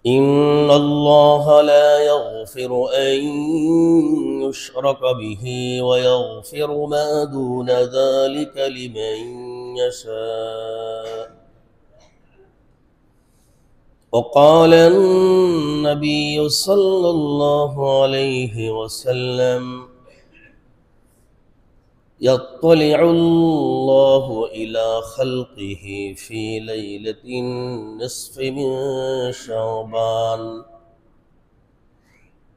إن الله لا يغفر أن يشرك به ويغفر ما دون ذلك لمن يشاء. وقال النبي صلى الله عليه وسلم: يطلع الله إلى خلقه في ليلة النصف من شعبان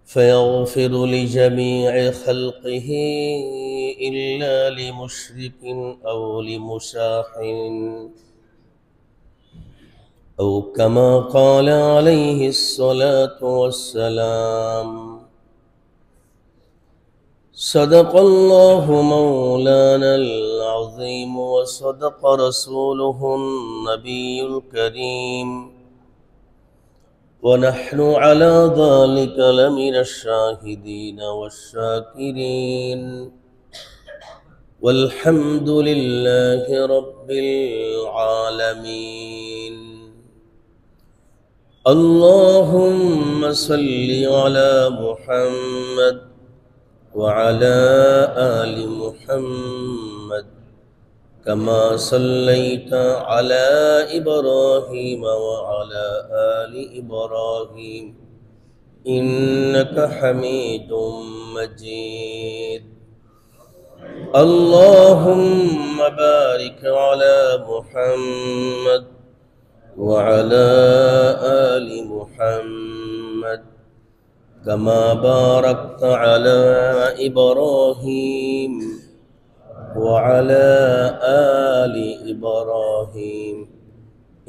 فيغفر لجميع خلقه إلا لمشرك أو لمشاح، أو كما قال عليه الصلاة والسلام. صدق الله مولانا العظيم وصدق رسوله النبي الكريم، ونحن على ذلك لمن الشاهدين والشاكرين، والحمد لله رب العالمين. اللهم صل على محمد وعلى آل محمد كما صليت على إبراهيم وعلى آل إبراهيم إنك حميد مجيد. اللهم بارك على محمد وعلى آل محمد كما باركت على إبراهيم وعلى آل إبراهيم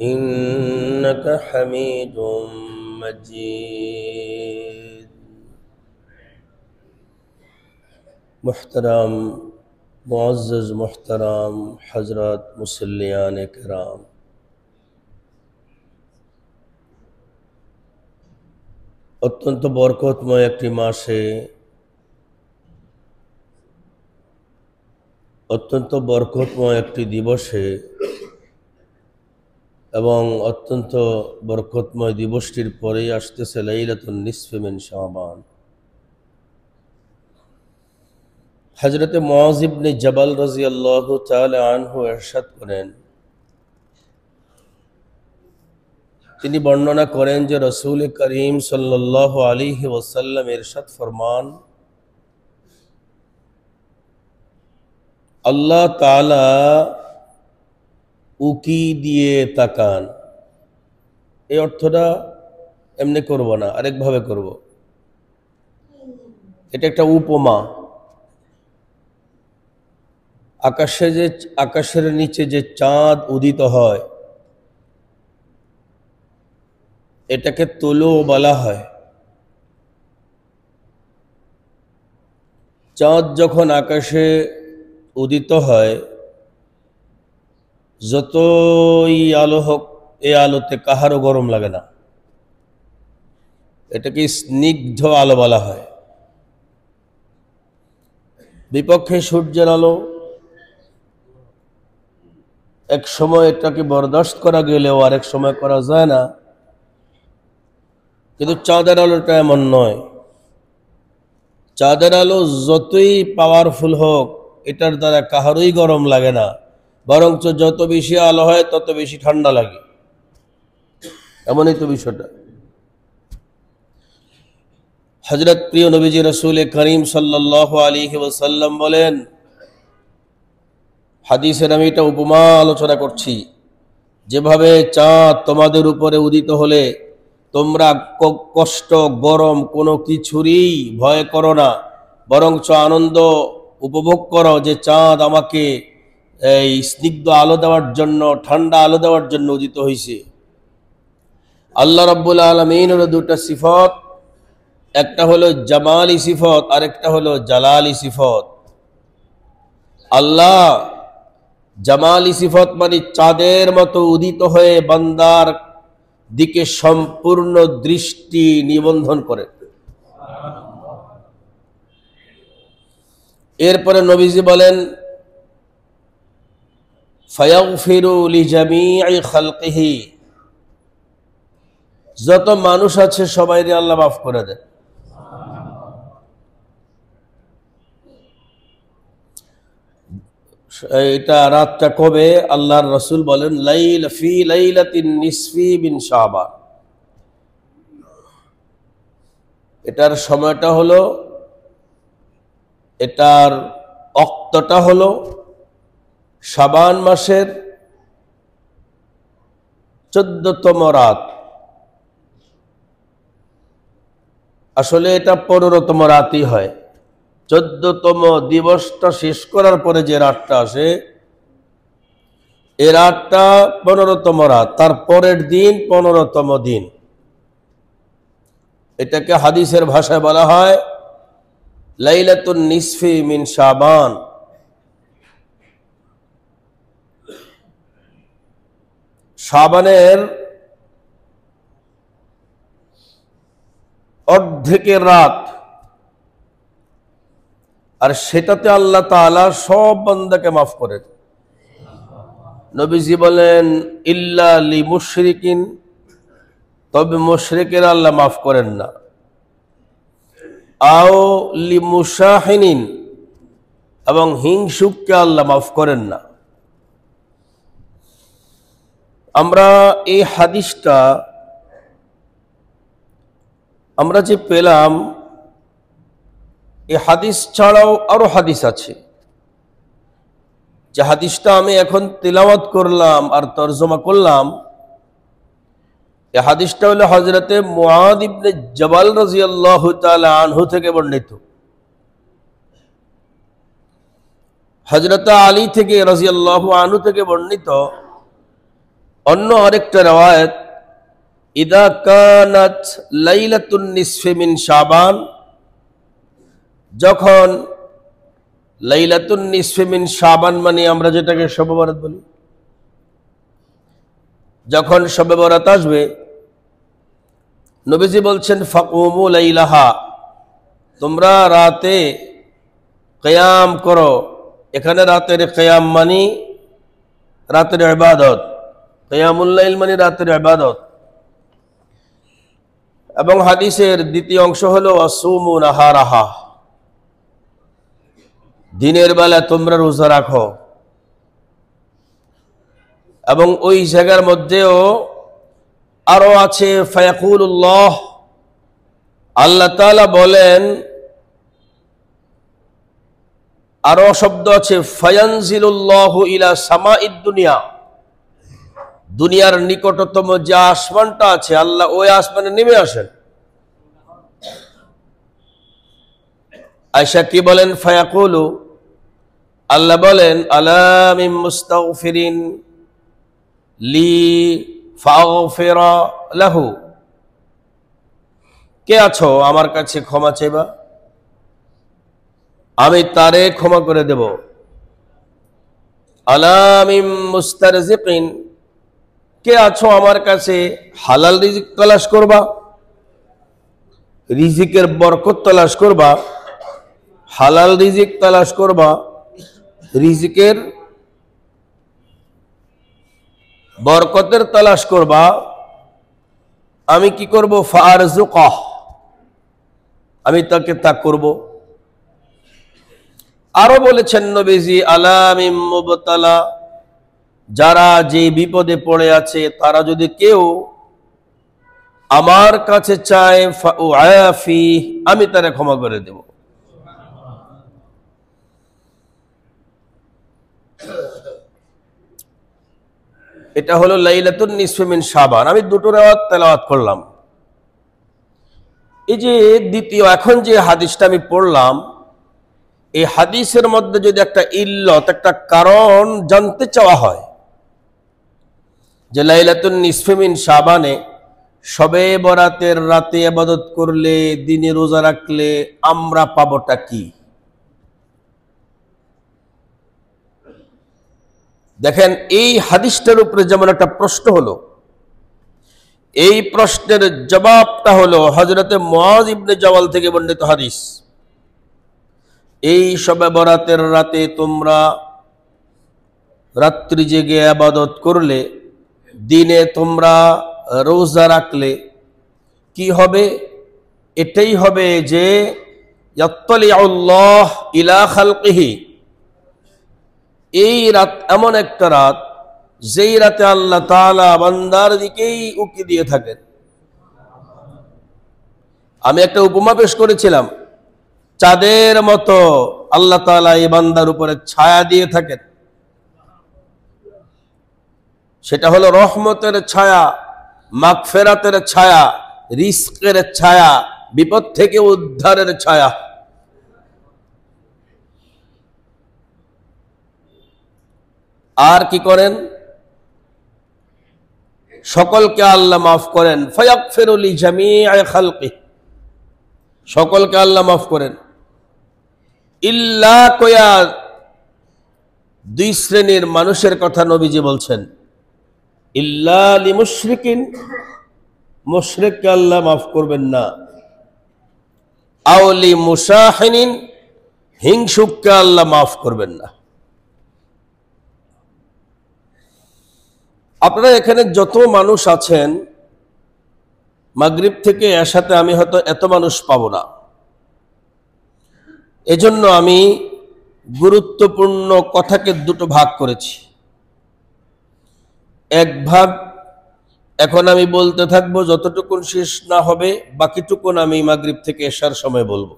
إنك حميد مجيد. محترم معزز محترم حضرات মুসল্লিয়ান کرام، অত্যন্ত বরকতময় একটি মাসে, অত্যন্ত বরকতময় একটি দিবসে এবং অত্যন্ত বরকতময় দিবসটির পরেই আসতেছে লাইলাতুন নিসফি মিন শাবান। হযরত মুআয ইবনে জাবাল রাদিয়াল্লাহু তাআলা আনহু ইরশাদ করেন, তিনি বর্ণনা করেন যে রাসূল করিম সাল্লাল্লাহু আলাইহি ওয়াসাল্লাম ইরশাদ ফরমান, আল্লাহ তাআলা উকি দিয়ে তাকান। এই অর্থটা এমনি করব না, আরেকভাবে করব। এটা একটা উপমা। আকাশের নিচে যে চাঁদ উদিত হয় এটাকে তুলো বলা হয়। চাঁদ যখন আকাশে উদিত হয়, যতই আলো হোক, এই আলোতে কাহারও গরম লাগে না। এটাকে স্নিগ্ধ আলো বলা হয়। বিপক্ষে সূর্যের আলো এক সময় এটাকে বরদাস্ত করা গেলেও আরেক সময় করা যায় না, কিন্তু চাঁদের আলোটা এমন নয়। চাঁদের আলো যতই পাওয়ারফুল হোক, এটার দ্বারা কাহারই গরম লাগে না, বরঞ্চ যত বেশি আলো হয় তত বেশি ঠান্ডা লাগে। এমনই তো বিষয়টা। হযরত প্রিয় নবীজি রাসূল করিম সাল্লাল্লাহু আলাইহি ওয়াসাল্লাম বলেন, হাদিসের আমি এটা উপমা আলোচনা করছি, যেভাবে চাঁদ তোমাদের উপরে উদিত হলে তোমরা কষ্ট গরম কোনো কিছুরই ভয় করো না, বরঞ্চ আনন্দ উপভোগ করো যে চাঁদ আমাকে এই স্নিগ্ধ আলো দেওয়ার জন্য, ঠান্ডা আলো দেওয়ার জন্য উদিত হয়েছে। আল্লাহ রাব্বুল আলামিনের দুটো সিফত, একটা হলো জামালি সিফত আর একটা হলো জালালি সিফত। আল্লাহ জামালি সিফত মানে চাঁদের মতো উদিত হয়ে বান্দার দিকে সম্পূর্ণ দৃষ্টি নিবন্ধন করে। এরপরে নবীজি বলেন, ফায়াগফিরু লিজামিই খালকিহি, যত মানুষ আছে সবাইরে আল্লাহ মাফ করে দেন। এটা রাতটা কবে? আল্লাহর রাসূল বলেন ফি লাইলাতিন নিসফি মিন শাবান। এটার সময়টা হলো, এটার অক্তটা হলো শাবান মাসের 14তম রাত। আসলে এটা 15তম রাতই হয়। 14তম দিবসটা শেষ করার পরে যে রাতটা আসে, এই রাতটা 15তম রাত, তার পরের দিন 15তম দিন। এটাকে হাদিসের ভাষায় বলা হয় লাইলাতুন নিসফি মিন শাবান। শাবানের অর্ধেকের রাত, আর সেটাতে আল্লাহ তাআলা সব বান্দাকে মাফ করেন। নবীজি বলেন ইল্লা লি মুশরিকিন, তবে মুশরিকের আল্লাহ মাফ করেন না। আও লি মুশাহিনিন, এবং হিংসুককে আল্লাহ মাফ করেন না। আমরা এই হাদিসটা আমরা যে পেলাম, এই হাদিস ছাড়াও আরো হাদিস আছে। যে হাদিসটা আমি এখন তিলাওয়াত করলাম আর তরজমা করলাম, এই হাদিসটা হলো হযরতে মুআদ ইবনে জাবাল রাদিয়াল্লাহু তাআলা আনহু থেকে বর্ণিত। হযরত আলী থেকে রাদিয়াল্লাহু আনহু থেকে বর্ণিত অন্য আরেকটা রওয়ায়াত, ইদা কানাত লাইলাতুন নিসফি মিন শাবান, যখন লাইলাতুন নিসফি মিন শাবান মানে আমরা যেটাকে শবে বরাত বলি, যখন শবে বরাত আসবে, নবীজি বলছেন ফাকুমু লাইলাহা, তোমরা রাতে কিয়াম করো। এখানে রাতের কিয়াম মানে রাতের ইবাদত, কিয়ামুল লাইল মানে রাতের ইবাদত। এবং হাদিসের দ্বিতীয় অংশ হলো আসুমু নাহারাহা, দিনের বেলা তোমরা রোজা রাখো। এবং ওই জায়গার মধ্যেও আরো আছে ফায়াকুলুল্লাহ, আল্লাহ তাআলা বলেন, আরো শব্দ আছে ফায়ানজিলুল্লাহু ইলা সামাইদ দুনিয়া, দুনিয়ার নিকটতম যে আসমানটা আছে আল্লাহ ওই আসমানে নেমে আসেন। আয়েশা কি বলেন? ফায়াকুলু, আল্লাহ বলেন আলা মিন মুস্তাগফিরিন লি ফাগফিরা লাহু, কে আছো আমার কাছে ক্ষমা চাইবা, আমি তারে ক্ষমা করে দেব। আলা মিন মুস্তারজিকিন, কে আছো আমার কাছে হালাল রিজিক তালাশ করবা, রিজিকের বরকত তালাশ করবা, হালাল রিজিক তালাশ করবা, রিজিকের বরকতের তালাশ করবা, আমি কি করব? ফারজুকাহ, আমি তাকে তা করব। আরো বলেছেন নবীজি আলা মিন মুবতালা, যারা যে বিপদে পড়ে আছে তারা যদি কেউ আমার কাছে চায় ফাউআফি, আমি তারে ক্ষমা করে দেব। এটা হলো লাইলাতুন নিসফি মিন শাবান। আমি দুটো রাত তেলাওয়াত করলাম। এই যে দ্বিতীয় এখন যে হাদিসটা আমি পড়লাম, এই হাদিসের মধ্যে যদি একটা ইল্লত, একটা কারণ জানতে চাওয়া হয় যে লাইলাতুন নিসফি মিন শাবানে শবে বরাতের রাতে ইবাদত করলে, দিনে রোজা রাখলে আমরা পাবোটা কি? দেখেন, এই হাদিসটার উপরে যেমন একটা প্রশ্ন হলো, এই প্রশ্নের জবাবটা হলো হযরতে মুআয ইবনে জাবাল থেকে বর্ণিত হাদিস। এই শবে বরাতের রাতে তোমরা রাত্রি জেগে ইবাদত করলে, দিনে তোমরা রোজা রাখলে কি হবে? এটাই হবে যে ইয়াত্তালিউল্লাহ ইলা খালকিহি, এই রাত এমন একটা রাত যেই রাতে আল্লাহ তাআলা বান্দার দিকেই উকি দিয়ে থাকেন। আমি একটা উপমা পেশ করেছিলাম, চাঁদের মতো আল্লাহ তাআলা এই বান্দার উপরে ছায়া দিয়ে থাকেন। সেটা হলো রহমতের ছায়া, মাগফিরাতের ছায়া, রিজকের ছায়া, বিপদ থেকে উদ্ধারের ছায়া। আর কি করেন? সকলকে আল্লাহ মাফ করেন। ফায়াগফিরু লিজামিই খালকি, সকলকে আল্লাহ মাফ করেন। ইল্লা কয়া দুই শ্রেণীর মানুষের কথা নবীজি বলছেন, ইল্লা লিমুশরিকিন, মুশরিককে আল্লাহ মাফ করবেন না। আও লিমুশাহিনিন, হিংসুককে আল্লাহ মাফ করবেন না। আপনারা এখানে যত মানুষ আছেন, মাগরিব থেকে এশাতে আমি হয়তো এত মানুষ পাবো না। এজন্য আমি গুরুত্বপূর্ণ কথাকে দুটো ভাগ করেছি। এক ভাগ এখন আমি বলতে থাকবো, যতটুকুন শেষ না হবে বাকিটুকুন আমি মাগরিব থেকে এশার সময় বলবো,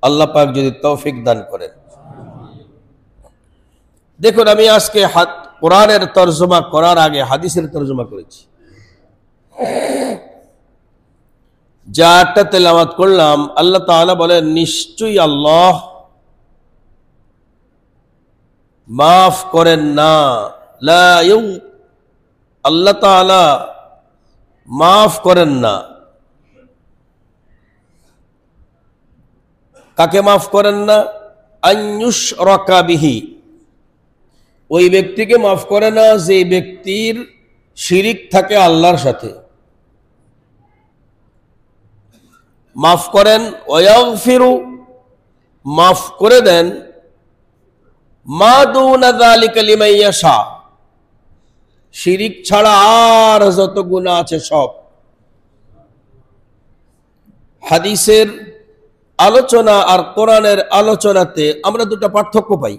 আল্লাহ পাক যদি তৌফিক দান করেন। দেখুন, আমি আজকে কোরআনের তরজমা করার আগে হাদিসের তরজমা করেছি। যারটা তেলাওয়াত করলাম, আল্লাহ তাআলা বলেন, নিশ্চয়ই আল্লাহ মাফ করেন না। আল্লাহ তাআলা মাফ করেন না। কাকে মাফ করেন না? আইয়ুশরাকা বিহি, ওই ব্যক্তিকে মাফ করে না যে ব্যক্তির শিরিক থাকে আল্লাহর সাথে। মাফ করেন, ওয়াগফিরু, মাফ করে দেন, মা দুনা যালিকা লিমান ইয়াশা, শিরিক ছাড়া আর যত গুনাহ আছে সব। হাদিসের আলোচনা আর কোরআনের আলোচনাতে আমরা দুটো পার্থক্য পাই।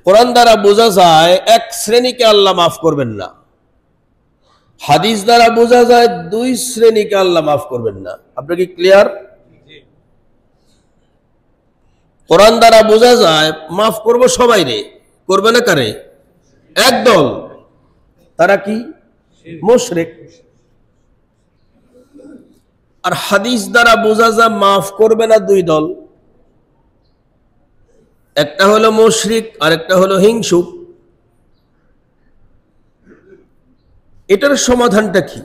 কোরআন দ্বারা বোঝা যায় এক শ্রেণীকে আল্লাহ মাফ করবেন না, হাদিস দ্বারা বোঝা যায় দুই শ্রেণীকে আল্লাহ মাফ করবেন না। আপনার কি ক্লিয়ার? কোরআন দ্বারা বোঝা যায় মাফ করব সবাই রে, করবে না কারে? একদল, তারা কি? মুশরিক। আর হাদিস দ্বারা বোঝা যায় মাফ করবে না দুই দল, একটা হলো মুশরিক আর একটা হলো হিংসুক। এটার সমাধানটা কি?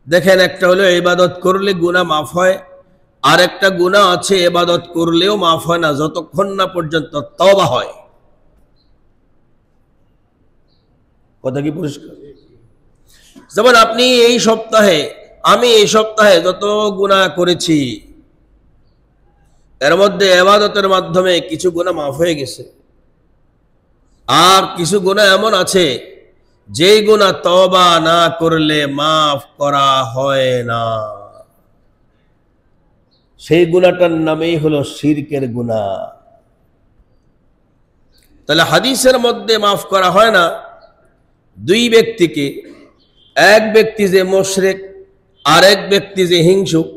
দেখেন, একটা হলো ইবাদত করলে গুনাহ মাফ হয়, আর একটা গুনাহ আছে ইবাদত করলেও মাফ হয় না যতক্ষণ না পর্যন্ত তওবা হয়। কথা কি পরিষ্কার? যেমন আমি এই সপ্তাহে যত গুনাহ করেছি, এর মধ্যে ইবাদতের মাধ্যমে কিছু গুনাহ মাফ হয়ে গেছে, আর কিছু গুনাহ এমন আছে যেই গুনাহ তওবা না করলে মাফ করা হয় না। সেই গুনাহটার নামই হলো শিরকের গুনাহ। তাহলে হাদিসের মধ্যে মাফ করা হয় না দুই ব্যক্তিকে, এক ব্যক্তি যে মুশরিক আর এক ব্যক্তি যে হিংসুক।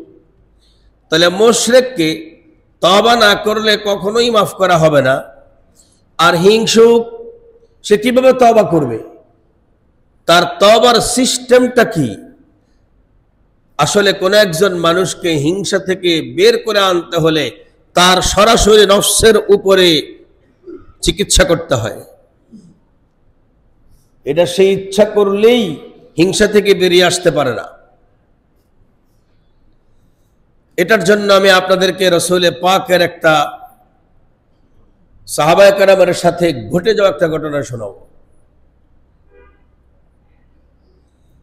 তাহলে মুশরিককে তওবা না করলে কখনোই মাফ করা হবে না, আর হিংসুক সে কিভাবে তওবা করবে? তার তওবার সিস্টেমটা কি? আসলে কোন একজন মানুষকে হিংসা থেকে বের করে আনতে হলে তার সরাসরি নফসের উপরে চিকিৎসা করতে হয়। এটা সে ইচ্ছা করলেই হিংসা থেকে বেরিয়ে আসতে পারে না। এটার জন্য আমি আপনাদেরকে রাসূল পাকের একটা সাহাবায়ে কেরামের সাথে ঘটে যাওয়া একটা ঘটনা শোনাবো।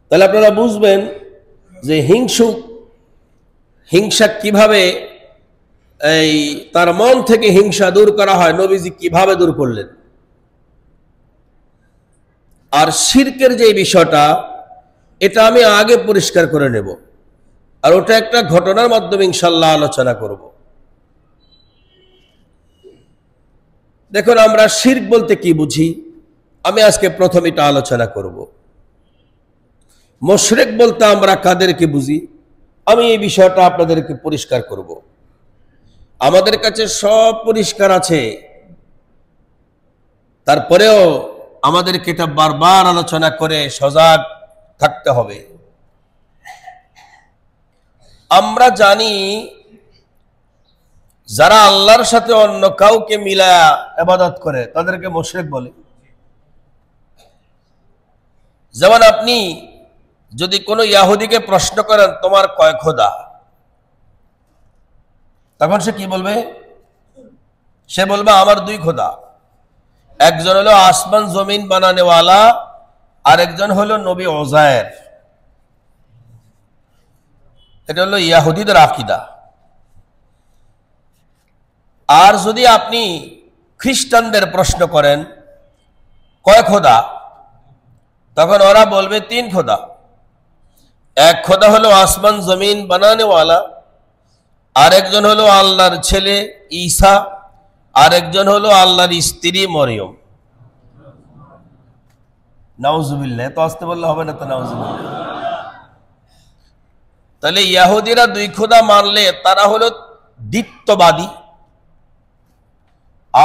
তাহলে আপনারা বুঝবেন যে হিংসা কিভাবে তার মন থেকে হিংসা দূর করা হয়, নবীজি কিভাবে দূর করলেন। আর শিরকের যে বিষয়টা, এটা আমি আগে পরিষ্কার করে নেব, আর ওটা একটা ঘটনার মাধ্যমে ইনশাল্লাহ আলোচনা করব। দেখুন, আমরা শিরক বলতে কি বুঝি, আমি আজকে প্রথম এটা আলোচনা করব। মুশরিক বলতে আমরা কাদেরকে বুঝি, আমি এই বিষয়টা আপনাদেরকে পরিষ্কার করব। আমাদের কাছে সব পরিষ্কার আছে, তারপরেও আমাদেরকে এটা বারবার আলোচনা করে সজাগ থাকতে হবে। আমরা জানি যারা আল্লাহর সাথে অন্য কাউকে মিলায়া ইবাদত করে তাদেরকে মুশরিক বলে। যেমন আপনি যদি কোনো ইহুদিকে প্রশ্ন করেন তোমার কয় খোদা, তখন সে কি বলবে? সে বলবে আমার দুই খোদা, একজন হলো আসমান জমিন বানানেওয়ালা, আর একজন হলো নবী ওজায়ের। এটা হলো ইহুদিদের আকীদা। আর যদি আপনি খ্রিস্টানদের প্রশ্ন করেন কয় খোদা, তখন ওরা বলবে তিন খোদা। এক খোদা হলো আসমান জমিন বানানেওয়ালা, আরেকজন হলো আল্লাহর ছেলে ঈসা, আরেকজন হলো আল্লাহর স্ত্রী মরিয়ম। নাউজুবিল্লাহ, তো আসতে বললে হবে না তো, নাউজুবিল্লাহ। তাহলে ইহুদিরা দুই খোদা মানলে তারা হলো দ্বিত্ববাদী,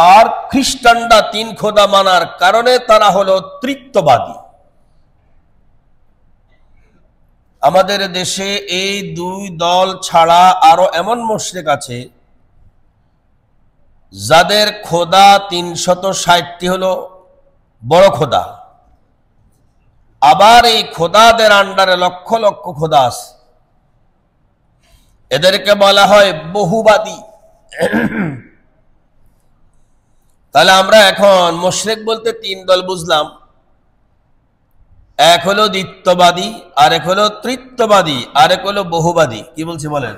আর খ্রিস্টানরা তিন খোদা মানার কারণে তারা হলো ত্রিত্ববাদী। আমাদের দেশে এই দুই দল ছাড়া আরো এমন মুশরিক আছে যাদের খোদা ৩৬০টি হলো বড় খোদা, আবার এই খোদাদের আন্ডারে লক্ষ লক্ষ খোদা আছে। এদেরকে বলা হয় বহুবাদী। তাহলে আমরা এখন মুশরিক বলতে তিন দল বুঝলাম, এক হলো দ্বিত্ববাদী, আরেক হলো ত্রিত্ববাদী, আরেক হলো বহুবাদী। কি বলছি বলেন?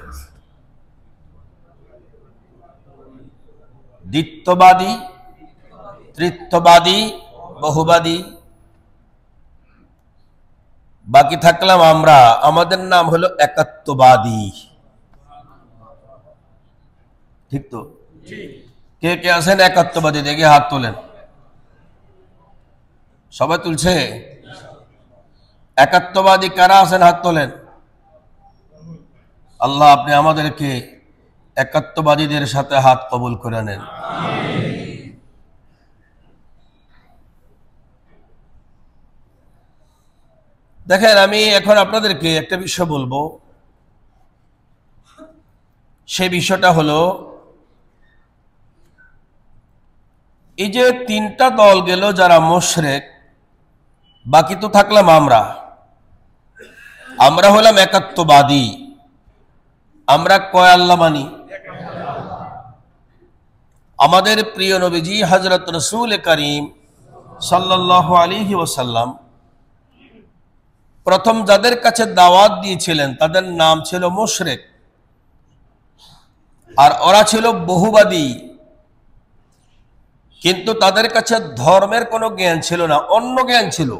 দ্বিত্ববাদী, ত্রিত্ববাদী, বহুবাদী। বাকি থাকলাম আমরা, আমাদের নাম হলো একাত্মবাদী। ঠিক তো? কে কে আছেন একাত্মবাদী? দেখে হাত তোলেন। সবাই তুলছে? একাত্মবাদী কারা আছেন? হাত তোলেন। আল্লাহ আপনি আমাদেরকে একাত্মবাদীদের সাথে হাত কবুল করে নেন। দেখেন, আমি এখন আপনাদেরকে একটা বিষয় বলবো। সে বিষয়টা হলো, এই যে তিনটা দল গেল যারা মুশরিক, বাকি তো থাকলাম আমরা। আমরা হলাম একাত্মবাদী। আমরা কয় আল্লাহ মানি? আমাদের প্রিয় নবীজি হযরত রাসূল করিম সাল্লাল্লাহু আলাইহি ওয়াসাল্লাম প্রথম যাদের কাছে দাওয়াত দিয়েছিলেন তাদের নাম ছিল মুশরিক, আর ওরা ছিল বহুবাদী। কিন্তু তাদের কাছে ধর্মের কোনো জ্ঞান ছিল না, অন্য জ্ঞান ছিল।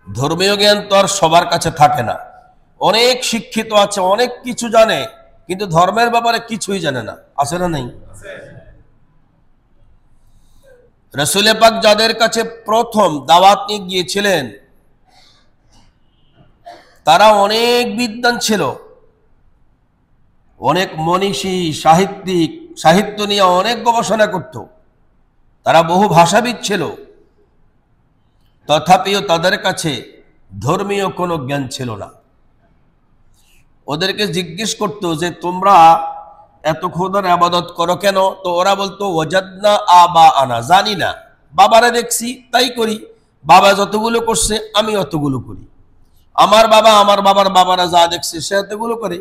ধর্মীয় জ্ঞান তো আর সবার কাছে থাকে না। অনেক শিক্ষিত আছে, অনেক কিছু জানে, কিন্তু ধর্মের ব্যাপারে কিছুই জানে না। আছে না নেই? রাসূল পাক যাদের কাছে প্রথম দাওয়াত নিয়ে গিয়েছিলেন তারা অনেক বিদ্বান ছিল, অনেক মনীষী, সাহিত্যিক, সাহিত্য নিয়ে অনেক গবেষণা করত। তারা বহু ভাষাবিদ ছিল, তথাপিও তাদের কাছে ধর্মীয় কোনো জ্ঞান ছিল না। ওদেরকে জিজ্ঞেস করতো যে তোমরা এত খোদার ইবাদত করো কেন? তো ওরা বলতো ওয়াজাদনা আবা আনা, জানি না, বাবারা দেখছি তাই করি, বাবা যতগুলো করছে আমি অতগুলো করি, আমার বাবা আমার বাবার বাবারা যা দেখছে সে এতগুলো করে।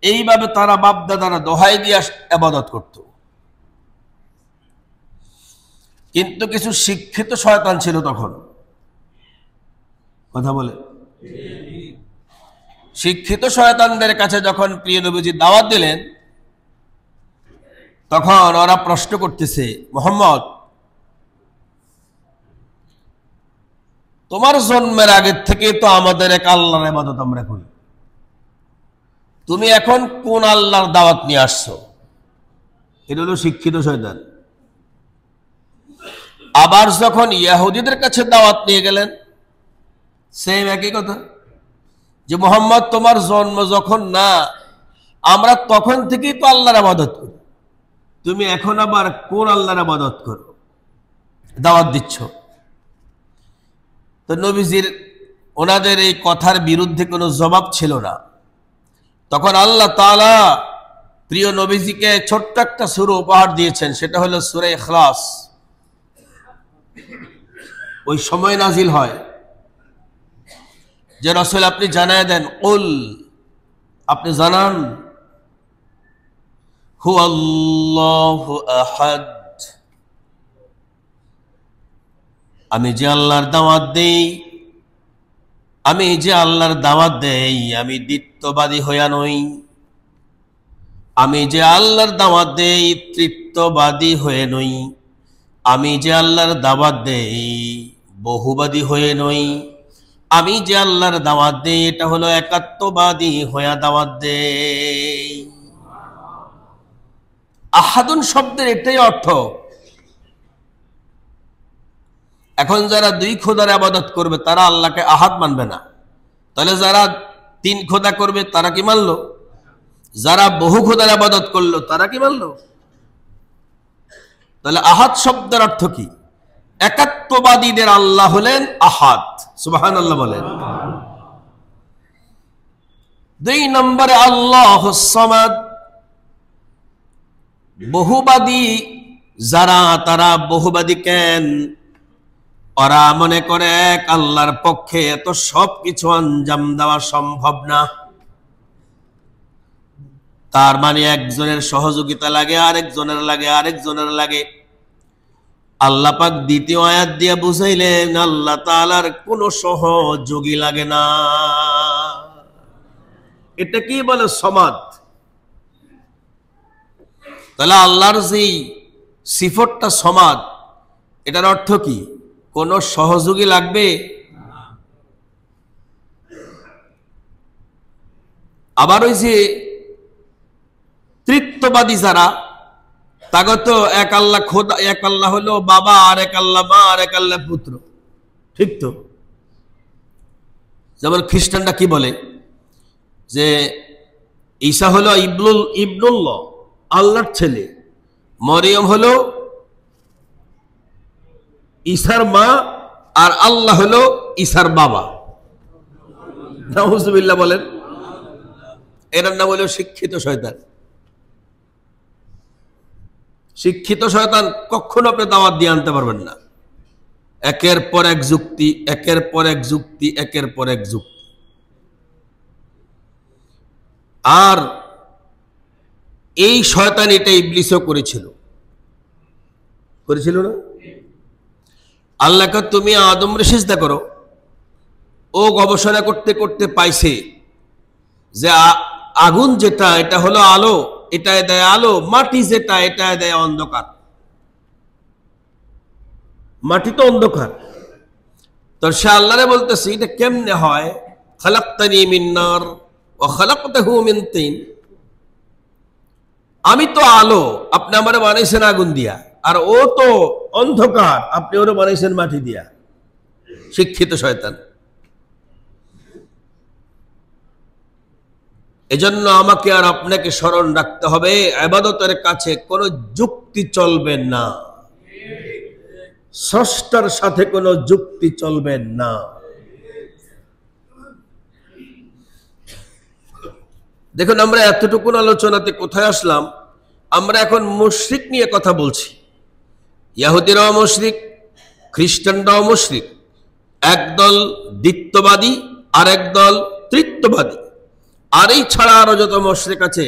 এইভাবে তারা বাপ দাদারা দোহাই দিয়ে ইবাদত করত। কিন্তু কিছু শিক্ষিত শয়তান ছিল তখন। কথা বলে? শিক্ষিত শয়তানদের কাছে যখন প্রিয় নবীজি দাওয়াত দিলেন, তখন ওরা প্রশ্ন করতেছে, মুহাম্মদ তোমার জন্মের আগের থেকে তো আমাদের এক আল্লাহর ইবাদত আমরা করি, তুমি এখন কোন আল্লাহর দাওয়াত নিয়ে আসছো? এটা হলো শিক্ষিত শয়তান। আবার যখন ইহুদিদের কাছে দাওয়াত নিয়ে গেলেন, সেম একই কথা, যে মুহাম্মদ তোমার জন্ম যখন না, আমরা তখন থেকেই তো আল্লাহর ইবাদত করি, তুমি এখন আবার কোন আল্লাহর ইবাদত করো, দাওয়াত দিচ্ছ। তো নবীজির ওনাদের এই কথার বিরুদ্ধে কোনো জবাব ছিল না। তখন আল্লাহ তাআলা প্রিয় নবীজিকে ছোট্ট একটা সূরা উপহার দিয়েছেন, সেটা হলো সূরা ইখলাস। ওই সময় নাজিল হয় যে রাসূল আপনি জানায় দেন, কুল, আপনি জানান, হুয়াল্লাহু আহাদ, আমি যে আল্লাহর দাওয়াত দেই, আমি যে আল্লাহর দাওয়াত দেই, আমি দ্বিত্ববাদী হইয়া নই, আমি যে আল্লাহর দাওয়াত দেই তৃত্ববাদী হয়ে নই, আমি যে আল্লাহর দাওয়াত দেই বহুবাদী হয়ে নই, আমি যে আল্লাহর দাওয়াত দেই এটা হলো একাত্মবাদী হইয়া দাওয়াত দেই। আহাদুন শব্দের এটাই অর্থ। এখন যারা দুই খোদার ইবাদত করবে তারা আল্লাহকে আহাদ মানবে না, তাহলে যারা তিন খোদা করবে তারা কি মানলো? যারা বহু খোদার ইবাদত করলো তারা কি মানলো? তাহলে আহাদ শব্দের অর্থ কি? একাত্মবাদীদের আল্লাহ হলেন আহাদ। সুবহানাল্লাহ বলেন। দুই নম্বরে আল্লাহুস সামাদ। বহুবাদী যারা, তারা বহুবাদী কেন? ওরা মনে করে এক আল্লাহর পক্ষে এত সবকিছু আঞ্জাম দেওয়া সম্ভব না, তার মানে একজনের সহযোগিতা লাগে, আরেকজনের লাগে, আরেকজনের লাগে। আল্লাহ পাক দ্বিতীয় আয়াত দিয়ে বুঝাইলেন আল্লাহ তাআলার কোনো সহযোগী লাগে না। এটা কি বলে? সমাদ। তাহলে আল্লাহর যে সিফতটা সমাদ, এটার অর্থ কি? কোন সহযোগী লাগবে? আবার ওই যে তৃত্ববাদী যারা, তাগত এক আল্লাহ খোদা, এক আল্লাহ হলো বাবা, আর এক আল্লাহ মা, আর এক আল্লাহ পুত্র, ঠিক তো? যেমন খ্রিস্টানরা কি বলে যে ঈসা হলো ইবনুল্লাহ, আল্লাহর ছেলে, মরিয়ম হলো ঈসার মা, আর আল্লাহ হলো ঈসার বাবা। নাউজুবিল্লাহ বলেন। এর নাম হলো শিক্ষিত শয়তান। শিক্ষিত শয়তান কখনো আপনি দাওয়াত দিয়ে আনতে পারবেন না। একের পর এক যুক্তি, একের পর এক যুক্তি, একের পর এক যুক্তি। আর এই শয়তান এটা ইবলিসও করেছিল না? আল্লাহকে তুমি আদমরে সিজদা করো, ও গবেষণা করতে করতে পাইছে যে আগুন যেটা, এটা হলো আলো, এটায় দেয় আলো, মাটি যেটা, এটায় দেয় অন্ধকার। মাটি তো অন্ধকার। তো সে আল্লাহরে বলতেছে এটা কেমনে হয়? খালাকতানি মিন নার ওয়া খালাকতাহু মিন তিন। আমি তো আলো, আপনি আমারে বানাইছেন আগুন দিয়া, আর ও তো অন্ধকার, আপনি ওরে বানাইছেন মাটি দিয়া। শিক্ষিত শয়তান। এজন্য আমাকে আর আপনাকে স্মরণ রাখতে হবে, ইবাদতের কাছে কোনো যুক্তি চলবে না, স্রষ্টার সাথে কোনো যুক্তি চলবে না। দেখুন, আমরা এতটুকু আলোচনাতে কোথায় আসলাম? আমরা এখন মুশরিক নিয়ে কথা বলছি। ইহুদিরাও মুশরিক, খ্রিস্টানরাও মুশরিক। একদল দ্বিত্ববাদী আর একদল তৃত্ববাদী। আর এই ছাড়া আরো যত মুশরিক আছে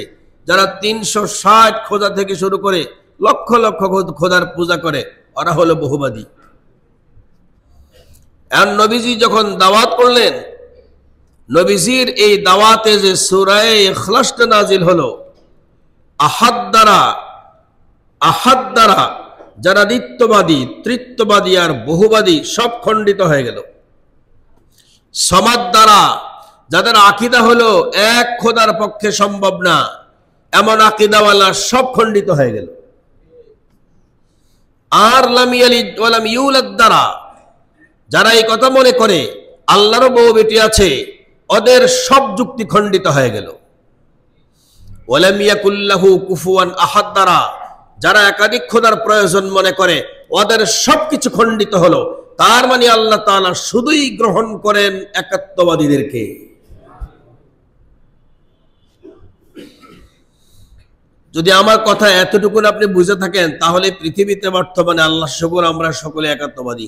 যারা ৩৬০ খোদা থেকে শুরু করে লক্ষ লক্ষ খোদার পূজা করে, ওরা হলো বহুবাদী। আর নবীজি যখন দাওয়াত করলেন, নবীজির এই দাওয়াতে যে সূরা ইখলাসটা নাজিল হলো, আহাদ দ্বারা যারা দ্বিত্ববাদী, তৃত্ববাদী আর বহুবাদী সব খণ্ডিত হয়ে গেল। সমাদ দ্বারা, যাদের আকীদা হলো এক খোদার পক্ষে সম্ভব না, এমন আকীদাওয়ালা সব খণ্ডিত হয়ে গেল। আর লাম ইয়ালিদ ওয়া লাম ইউলাদ দ্বারা, যারা এই কথা মনে করে আল্লাহর বউ বেটি আছে, ওদের সব যুক্তি খণ্ডিত হয়ে গেল। ওয়া লাম ইয়াকুল লাহু কুফুয়ান আহাদ দ্বারা, যারা একাধিক খোদার প্রয়োজন মনে করে, ওদের সবকিছু খণ্ডিত হলো। তার মানে আল্লাহ তাআলা শুধুই গ্রহণ করেন একাত্মবাদীদেরকে। যদি আমার কথা এতটুকু আপনি বুঝে থাকেন, তাহলে পৃথিবীতে বর্তমানে আল্লাহ শুকর আমরা সকলে একাত্মবাদী।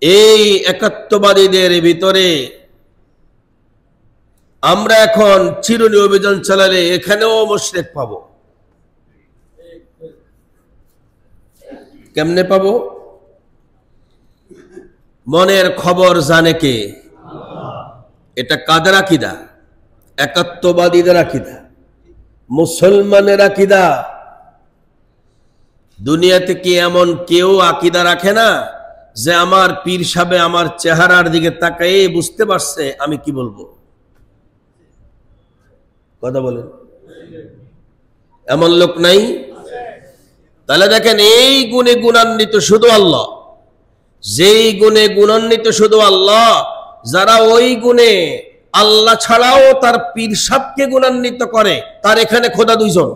এই একাত্মবাদীদের ভিতরে আমরা এখন চিরুনি অভিযান চালালে এখানেও মুশরিক পাবো। কেমনে পাবো? মনের খবর জানে কে? এটা কাদের আকীদা? একাত্মবাদীদের আকীদা, মুসলমানের আকীদা। দুনিয়াতে কি এমন কেউ আকীদা রাখে না যে আমার পীর সাহেব আমার চেহারার দিকে তাকায়ে বুঝতে পারছে আমি কি বলবো? কথা বলেন, এমন লোক নাই? তাহলে দেখেন, এই গুণে গুণান্বিত শুধু আল্লাহ, যেই গুণে গুণান্বিত শুধু আল্লাহ, যারা ওই গুণে আল্লাহ ছাড়াও তার পীর সাহেবকে গুণান্বিত করে, তার এখানে খোদা দুইজন।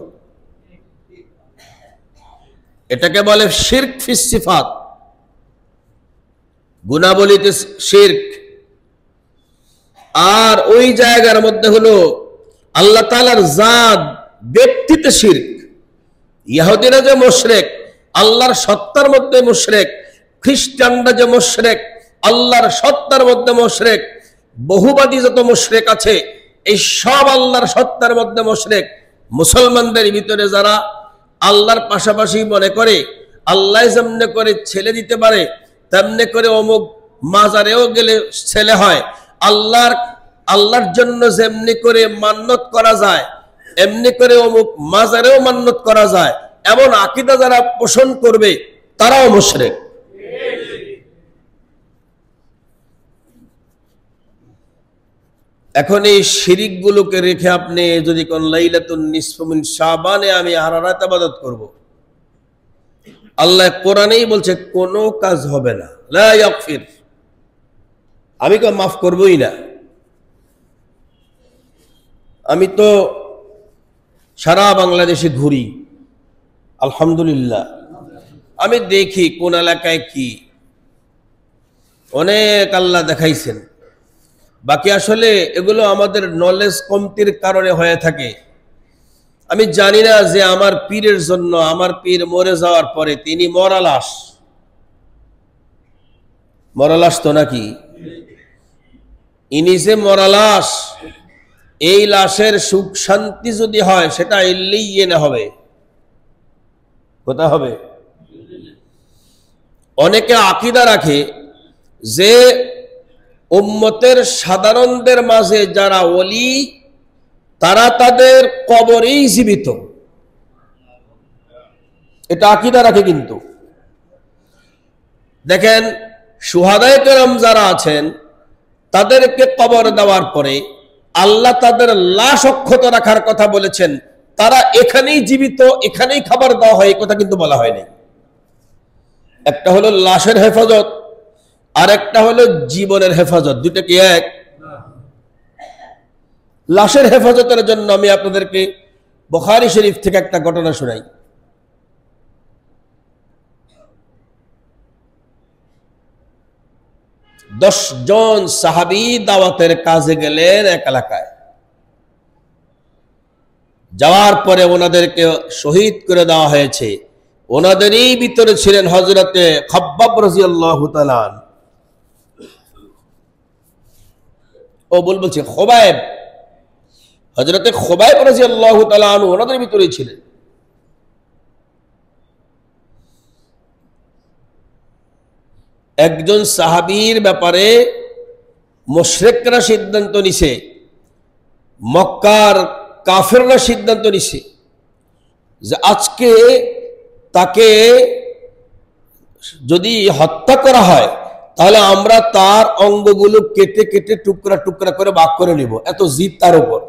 এটাকে বলে শিরক ফিস সিফাত, গুণাবলীতে শিরক। আর ওই জায়গার মধ্যে হলো আল্লাহ তাআলার জাত ব্যক্তিতে শিরক। ইহুদিরা যে মুশরিক, আল্লাহর সত্তার মধ্যে মুশরিক। খ্রিস্টানরা যে মুশরিক, আল্লাহর সত্তার মধ্যে মুশরিক। বহুবাদী যত মুশরিক আছে, এই সব আল্লাহর সত্তার মধ্যে মুশরিক। মুসলমানদের ভিতরে যারা আল্লাহর পাশাপাশি মনে করে আল্লাহ যেমনে করে ছেলে দিতে পারে, তেমনি করে অমুক মাজারেও গেলে ছেলে হয়, আল্লাহর জন্য যেমনি করে মান্নত করা যায়, এমনি করে অমুক মাজারেও মান্নত করা যায়, এমন আকীদা যারা পোষণ করবে তারাও মুশরিক। এখন এই শিরিক গুলোকে রেখে আপনি যদি কোন লাইলাতুন নিসফু মিন শাবানে আমি সারা রাত ইবাদত করব, আল্লাহ কোরআনেই বলছে কোনো কাজ হবে না, লা ইয়াগফির, আমি তো মাফ করবই না। আমি তো সারা বাংলাদেশে ঘুরি, আলহামদুলিল্লাহ, আমি দেখি কোন এলাকায় কি অনেক আল্লাহ দেখাইছেন। বাকি আসলে এগুলো আমাদের নলেজ কমতির কারণে হয়ে থাকে। আমি জানি না যে আমার পীরের জন্য, আমার পীর মরে যাওয়ার পরে তিনি মরা লাশ, মরা লাশ তো নাকি, ইনি যে মরা লাশ, এই লাশের সুখ শান্তি যদি হয় সেটা ইল্লিয়িনে হবে। কোথা হবে? অনেকে আকীদা রাখে যে উম্মতের সাধারণদের মাঝে যারা ওলি, তারা তাদের কবরেই জীবিত। এটা আকীদা রাখে। কিন্তু দেখেন, শুহাদায়ে কেরাম যারা আছেন, তাদেরকে কবর দেওয়ার পরে আল্লাহ তাদের লাশ অক্ষত রাখার কথা বলেছেন। তারা এখানেই জীবিত, এখানেই খাবার দেওয়া হয়, এই কথা কিন্তু বলা হয়নি। একটা হলো লাশের হেফাজত, আর একটা হলো জীবনের হেফাজত। দুটো কি এক? লাশের হেফাজতের জন্য আমি আপনাদেরকে বুখারী শরীফ থেকে একটা ঘটনা শোনাই। দশ জন সাহাবী দাওয়াতের কাজে গেলেন এক এলাকায়। যাওয়ার পরে ওনাদেরকে শহীদ করে দেওয়া হয়েছে। ওনাদেরই ভিতরে ছিলেন হযরতে খাব্বাব রাদিয়াল্লাহু তাআলা। ও বলছে খুবাইব, হযরতে খুবাইব রাদিয়াল্লাহু তাআলা আনহু ওনাদের ভিতরেই ছিলেন। একজন সাহাবীর ব্যাপারে মুশরিকরা সিদ্ধান্ত নিছে, মক্কার কাফেররা সিদ্ধান্ত নিছে যে আজকে তাকে যদি হত্যা করা হয় তাহলে আমরা তার অঙ্গগুলো কেটে কেটে টুকরা টুকরা করে ভাগ করে নিব, এত জিদ তার উপর।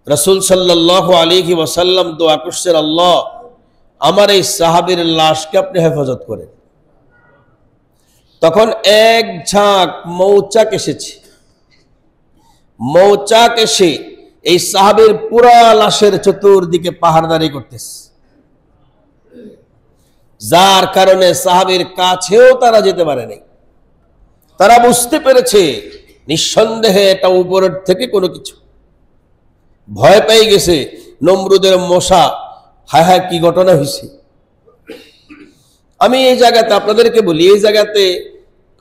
রাসূল সাল্লাল্লাহু আলাইহি ওয়াসাল্লাম দোয়া করছেন, আল্লাহ আমার এই সাহাবীর লাশকে আপনি হেফাজত করেন। তখন এক ঝাঁক মৌচাক এসেছে, মৌচাক এসে এই সাহাবীর পুরা লাশের চতুর্দিকে পাহারাদারি করতেছে, যার কারণে সাহাবীর কাছেও তারা যেতে পারে নাই। তারা বুঝতে পেরেছে নিঃসন্দেহে এটা উপরের থেকে কোনো কিছু। ভয় পেয়ে গেছে নমরুদের মশা, হায় হায় কি ঘটনা হয়েছে। আমি এই জায়গাতে আপনাদেরকে বলি, এই জায়গাতে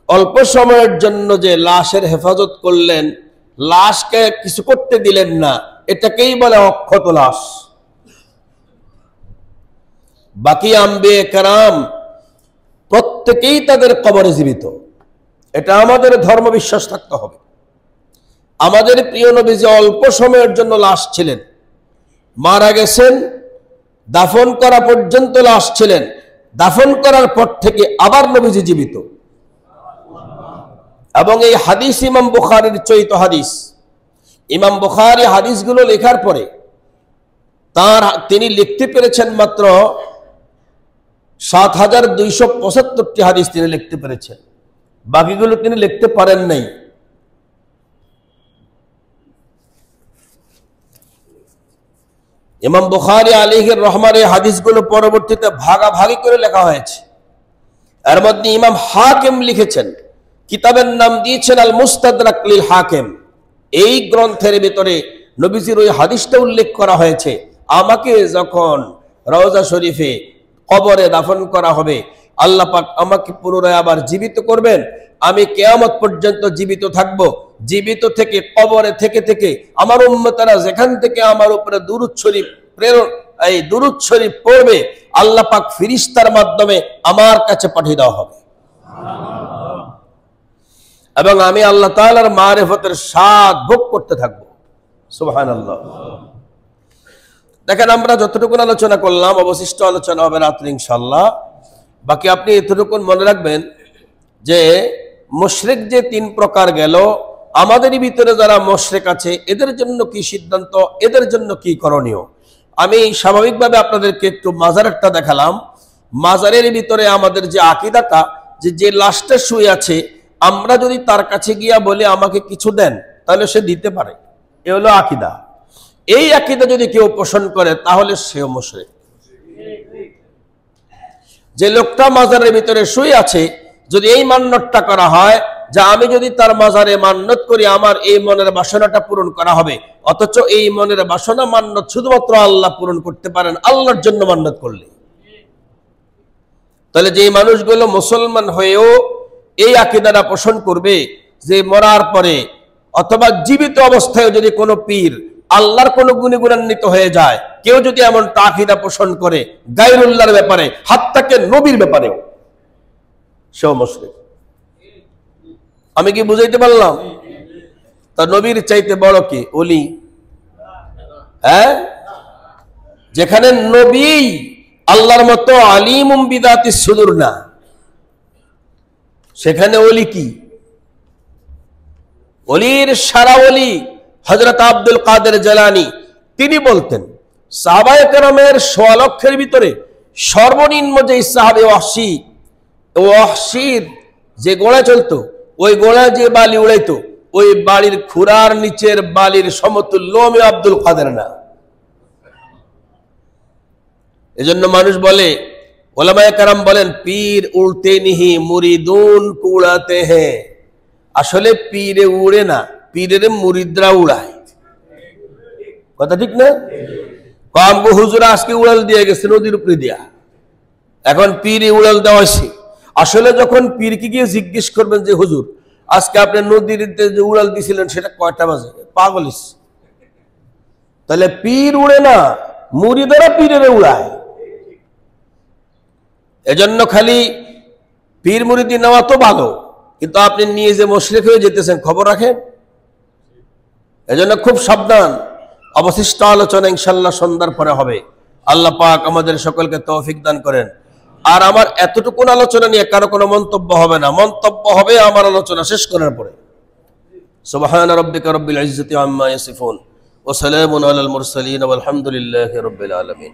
অল্প সময়ের জন্য যে লাশের হেফাজত করলেন, লাশকে কিছু করতে দিলেন না, এটাকেই বলে অক্ষত লাশ। বাকি আম্বিয়ে কেরাম প্রত্যেকেই তাদের কবরে জীবিত, এটা আমাদের ধর্ম বিশ্বাস থাকতে হবে। আমাদের প্রিয় নবী যে অল্প সময়ের জন্য লাশ ছিলেন, মারা গেছেন, দাফন করা পর্যন্ত লাশ ছিলেন, দাফন করার পর থেকে আবার নবীজি জীবিত। এবং এই হাদিস ইমাম বুখারীর চৈত হাদিস। ইমাম বুখারী হাদিসগুলো লেখার পরে তিনি লিখতে পেরেছেন মাত্র ৭,২৭৫টি হাদিস তিনি লিখতে পেরেছেন, বাকিগুলো তিনি লিখতে পারেন নাই। ইমাম বুখারী আলাইহির রহমার এই হাদিসগুলো পরবর্তীতে ভাগাভাগি করে লেখা হয়েছে। এর মধ্যে ইমাম হাকিম লিখেছেন, কিতাবের নাম দিয়েছেন আল মুস্তাদরাক লিল হাকিম। এই গ্রন্থের ভিতরে নবীজির ওই হাদিসটা উল্লেখ করা হয়েছে, আমাকে যখন রওজা শরীফে কবরে দাফন করা হবে, আল্লাহ পাক আমাকে পুনরায় আবার জীবিত করবেন, আমি কিয়ামত পর্যন্ত জীবিত থাকব। জীবিত থেকে কবরে থেকে থেকে আমার উম্মতেরা যেখান থেকে আমার উপরে দুরূদ শরীফ প্রেরণ, এই দুরূদ শরীফ পড়বে, আল্লাহ পাক ফেরেশতার মাধ্যমে আমার কাছে পাঠিয়ে দেওয়া হবে, এবং আমি আল্লাহ তাআলার মারিফতের স্বাদ ভোগ করতে থাকব। সুবহানাল্লাহ। দেখেন, আমরা যতটুকু আলোচনা করলাম, অবশিষ্ট আলোচনা হবে রাত্রে ইনশাআল্লাহ। বাকি আপনি এতটুকু মনে রাখবেন যে মুশরিক যে 3 প্রকার গেল, আমাদেরই ভিতরে যারা মুশরিক আছে এদের জন্য কি সিদ্ধান্ত, এদের জন্য কি করণীয়। আমি স্বাভাবিকভাবে আপনাদেরকে একটু মাজারেরটা দেখালাম। মাজারের ভিতরে আমাদের যে আকীদাটা, যে লাশটা শুয়ে আছে, আমরা যদি তার কাছে গিয়া বলি আমাকে কিছু দেন, তাহলে সে দিতে পারে, এ হলো আকীদা। এই আকীদা যদি কেউ পোষণ করে তাহলে সেও মুশরিক। যে লোকটা মাজারের ভিতরে শুয়ে আছে, যদি এই মান্যতটা করা হয় যে আমি যদি তার মাজারে মান্যত করি আমার এই মনের বাসনাটা পূরণ করা হবে, অথচ এই মনের বাসনা মান্যত শুধুমাত্র আল্লাহ পূরণ করতে পারেন আল্লাহর জন্য মান্যত করলে, তাহলে যে মানুষগুলো মুসলমান হয়েও এই আকীদাটা পোষণ করবে যে মরার পরে অথবা জীবিত অবস্থায় যদি কোনো পীর আল্লাহর কোনো গুণে গুণান্বিত হয়ে যায়, কেউ যদি এমন আকীদা পোষণ করে গায়রুল্লাহর ব্যাপারে, হাত্তাকে নবীর ব্যাপারেও, সেও মুশরিক। আমি কি বুঝাইতে পারলাম? তা নবীর চাইতে বড় কি ওলি? হ্যাঁ, যেখানে নবী আল্লাহর মতো আলিমুম বিদাতিস সুদূর না, সেখানে ওলি কি? ওলির সারা ওলি হযরত আব্দুল কাদের জিলানী, তিনি বলতেন সাহাবায়ে কেরামের ১৬ লক্ষের ভিতরে সর্বনিম্ন যে সাহাবী ওয়াহশীর যে গোড়ায় চলতো, ওই গোড়ায় যে বালি উড়াইতো, ওই বাড়ির খুরার নিচের বালির সমতুল্য আমি আব্দুল কাদের না। এজন্য মানুষ বলে, ওলামায়ে কেরাম বলেন, পীর উড়তে নিহি মুরিদুন উড়াতে হ্যাঁ। আসলে পীরে উড়ে না, পীরের মুরিদরা উড়ায়। কথা ঠিক না? আমগো হুজুর আজকে উড়াল দিয়ে গেছে নদীর উপরে দিয়া, এখন পীরে উড়াল দেওয়া হয়েছে। আসলে যখন পীরকে গিয়ে জিজ্ঞেস করবেন যে হুজুর আজকে আপনি নদীতে যে উড়াল দিয়েছিলেন সেটা কয়টা বাজে, পাগলিস। তাহলে পীর উড়ে না, মুরিদরা পীরের উড়ায়। এজন্য খালি পীর মুরিদি নেওয়া তো ভালো, কিন্তু আপনি নিয়ে যে মুশরিক হয়ে যেতেছেন খবর রাখেন। এজন্য খুব সাবধান। অবশিষ্ট আলোচনা ইনশাআল্লাহ সন্ধ্যার পরে হবে। আল্লাহ পাক আমাদের সকলকে তৌফিক দান করেন। আর আমার এতটুকুন আলোচনা নিয়ে কারো কোনো মন্তব্য হবে না, মন্তব্য হবে আমার আলোচনা শেষ করার পরে। সুবহানা রাব্বিকা রাব্বিল ইজ্জাতি আম্মা ইয়াসিফুন ওয়া সালামুন আলাল মুরসালিন ওয়াল হামদুলিল্লাহি রাব্বিল আলামিন।